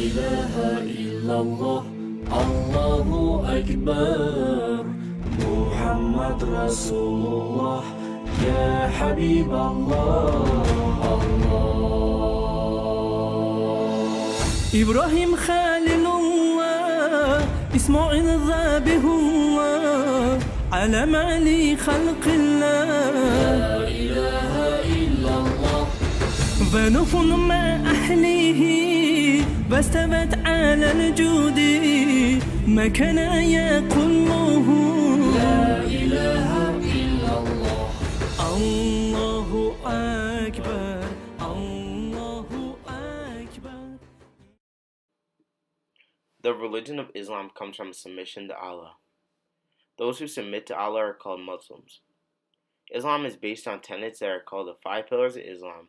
إله إلا الله الله أكبر محمد رسول الله يا حبيب الله إبراهيم خليل الله إسماعيل ذبيح الله علم علي خلق الله لا إله إلا الله ونوح مع أهله واستوت على الجود ما كان يقوله لا إله إلا الله الله أكبر الله أكبر. The religion of Islam comes from submission to Allah. Those who submit to Allah are called Muslims. Islam is based on tenets that are called the 5 pillars of Islam.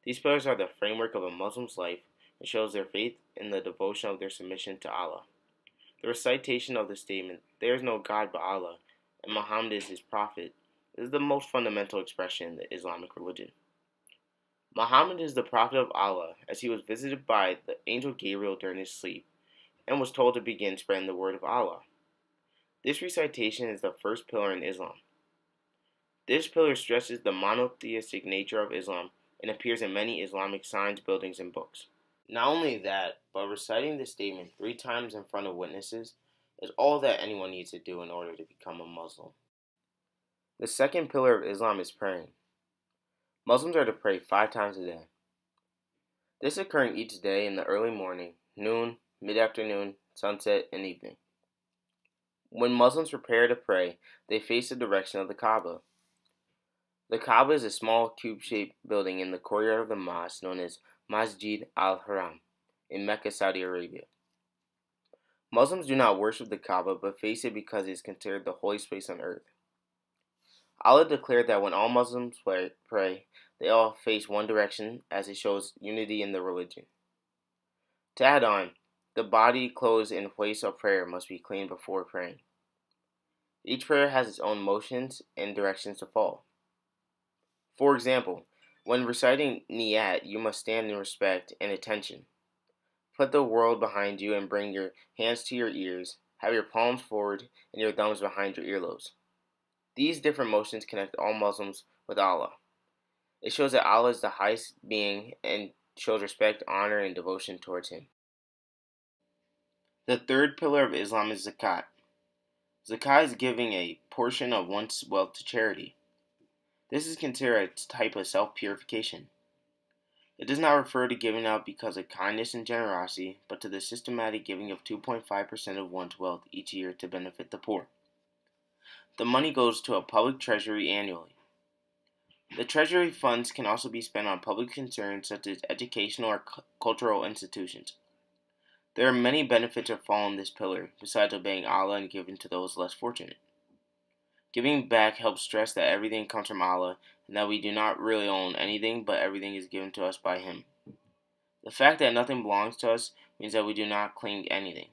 These pillars are the framework of a Muslim's life and shows their faith in the devotion of their submission to Allah. The recitation of the statement, "There is no God but Allah, and Muhammad is his prophet," is the most fundamental expression in the Islamic religion. Muhammad is the prophet of Allah, as he was visited by the angel Gabriel during his sleep and was told to begin spreading the word of Allah. This recitation is the first pillar in Islam. This pillar stresses the monotheistic nature of Islam and appears in many Islamic signs, buildings, and books. Not only that, but reciting this statement 3 times in front of witnesses is all that anyone needs to do in order to become a Muslim. The second pillar of Islam is praying. Muslims are to pray 5 times a day. This occurring each day in the early morning, noon, mid-afternoon, sunset, and evening. When Muslims prepare to pray, they face the direction of the Kaaba. The Kaaba is a small cube-shaped building in the courtyard of the mosque known as Masjid al-Haram in Mecca, Saudi Arabia. Muslims do not worship the Kaaba but face it because it is considered the holiest place on earth. Allah declared that when all Muslims pray, they all face one direction, as it shows unity in the religion. To add on, the body, clothes, and place of prayer must be clean before praying. Each prayer has its own motions and directions to follow. For example, when reciting Niyat, you must stand in respect and attention. Put the world behind you and bring your hands to your ears. Have your palms forward and your thumbs behind your earlobes. These different motions connect all Muslims with Allah. It shows that Allah is the highest being and shows respect, honor, and devotion towards Him. The third pillar of Islam is Zakat. Zakat is giving a portion of one's wealth to charity. This is considered a type of self-purification. It does not refer to giving out because of kindness and generosity, but to the systematic giving of 2.5% of one's wealth each year to benefit the poor. The money goes to a public treasury annually. The treasury funds can also be spent on public concerns such as educational or cultural institutions. There are many benefits of following this pillar, besides obeying Allah and giving to those less fortunate. Giving back helps stress that everything comes from Allah and that we do not really own anything, but everything is given to us by Him. The fact that nothing belongs to us means that we do not cling to anything.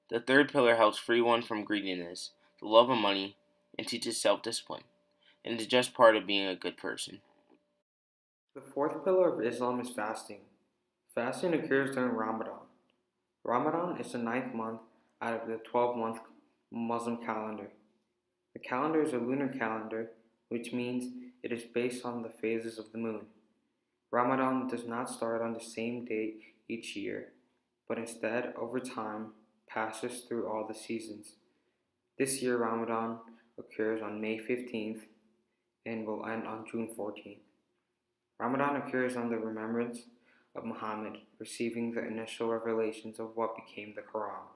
The third pillar helps free one from greediness, the love of money, and teaches self-discipline, and is just part of being a good person. The fourth pillar of Islam is fasting. Fasting occurs during Ramadan. Ramadan is the 9th month out of the 12-month Muslim calendar. The calendar is a lunar calendar, which means it is based on the phases of the moon. Ramadan does not start on the same date each year, but instead, over time, passes through all the seasons. This year, Ramadan occurs on May 15th and will end on June 14th. Ramadan occurs on the remembrance of Muhammad receiving the initial revelations of what became the Quran.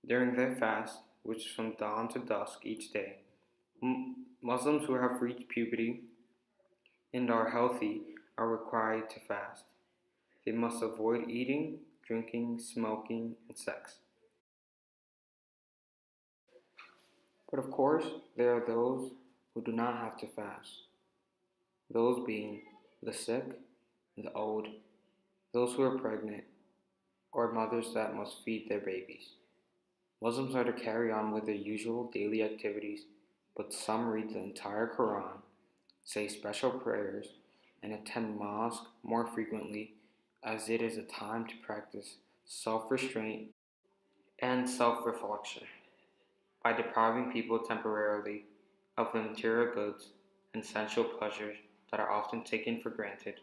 During their fast, which is from dawn to dusk each day, Muslims who have reached puberty and are healthy are required to fast. They must avoid eating, drinking, smoking, and sex. But of course, there are those who do not have to fast. Those being the sick, the old, those who are pregnant, or mothers that must feed their babies. Muslims are to carry on with their usual daily activities, but some read the entire Quran, say special prayers, and attend mosque more frequently as it is a time to practice self-restraint and self-reflection. By depriving people temporarily of the material goods and sensual pleasures that are often taken for granted,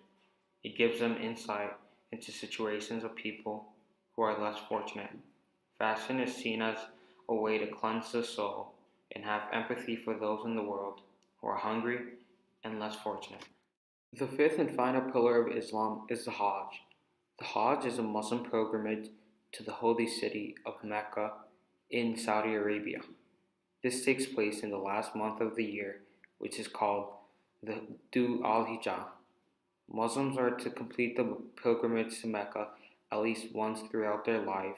it gives them insight into situations of people who are less fortunate. Fasting is seen as a way to cleanse the soul and have empathy for those in the world who are hungry and less fortunate. The fifth and final pillar of Islam is the Hajj. The Hajj is a Muslim pilgrimage to the holy city of Mecca in Saudi Arabia. This takes place in the last month of the year, which is called the Dhu al-Hijjah. Muslims are to complete the pilgrimage to Mecca at least once throughout their life.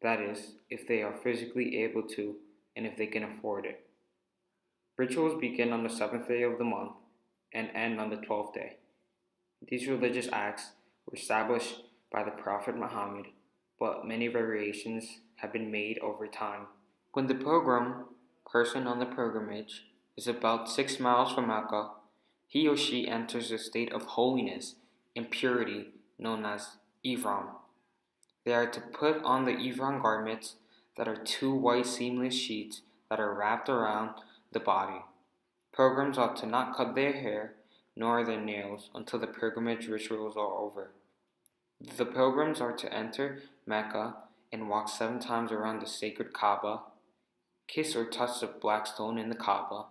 That is, if they are physically able to and if they can afford it. Rituals begin on the 7th day of the month and end on the 12th day. These religious acts were established by the Prophet Muhammad, but many variations have been made over time. When the person on the pilgrimage is about 6 miles from Mecca, he or she enters a state of holiness and purity known as ihram. They are to put on the ihram garments that are 2 white seamless sheets that are wrapped around the body. Pilgrims ought to not cut their hair nor their nails until the pilgrimage rituals are over. The pilgrims are to enter Mecca and walk 7 times around the sacred Kaaba, kiss or touch the black stone in the Kaaba,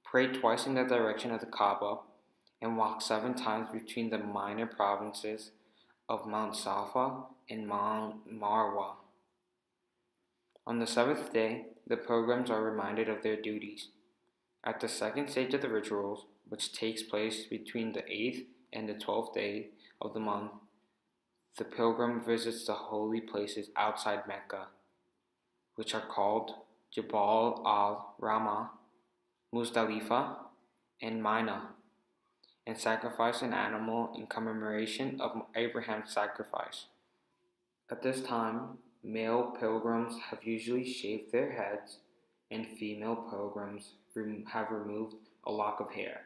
pray twice in the direction of the Kaaba, and walk 7 times between the minor provinces of Mount Safa and Mount Marwa. On the 7th day, the pilgrims are reminded of their duties. At the second stage of the rituals, which takes place between the 8th and the 12th day of the month, the pilgrim visits the holy places outside Mecca, which are called Jabal al-Rahmah, Muzdalifah, and Mina, and sacrifice an animal in commemoration of Abraham's sacrifice. At this time, male pilgrims have usually shaved their heads, and female pilgrims have removed a lock of hair.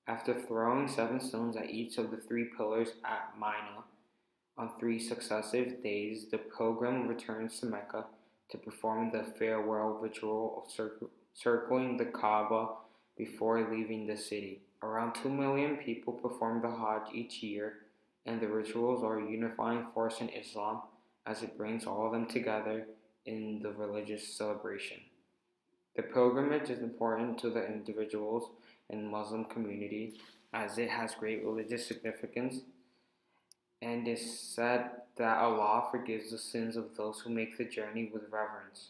After throwing 7 stones at each of the 3 pillars at Mina, on 3 successive days, the pilgrim returns to Mecca to perform the farewell ritual of circling the Kaaba before leaving the city. Around 2 million people perform the Hajj each year, and the rituals are a unifying force in Islam as it brings all of them together in the religious celebration. The pilgrimage is important to the individuals and Muslim community as it has great religious significance, and is said that Allah forgives the sins of those who make the journey with reverence.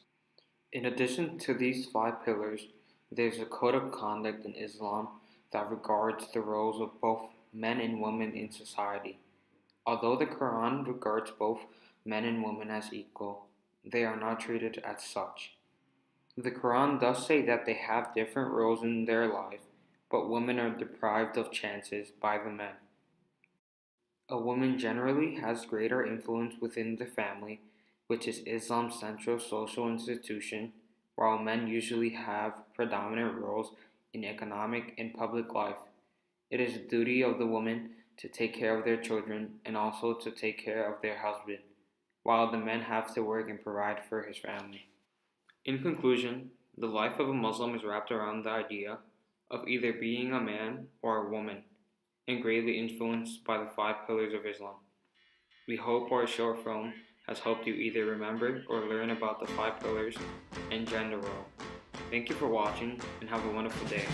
In addition to these 5 pillars, there is a code of conduct in Islam that regards the roles of both men and women in society. Although the Quran regards both men and women as equal, they are not treated as such. The Quran does say that they have different roles in their life, but women are deprived of chances by the men. A woman generally has greater influence within the family, which is Islam's central social institution, while men usually have predominant roles in economic and public life. It is the duty of the woman to take care of their children and also to take care of their husband, while the men have to work and provide for his family. In conclusion, the life of a Muslim is wrapped around the idea of either being a man or a woman, and greatly influenced by the 5 pillars of Islam. We hope our short film has helped you either remember or learn about the 5 pillars and gender role. Thank you for watching and have a wonderful day.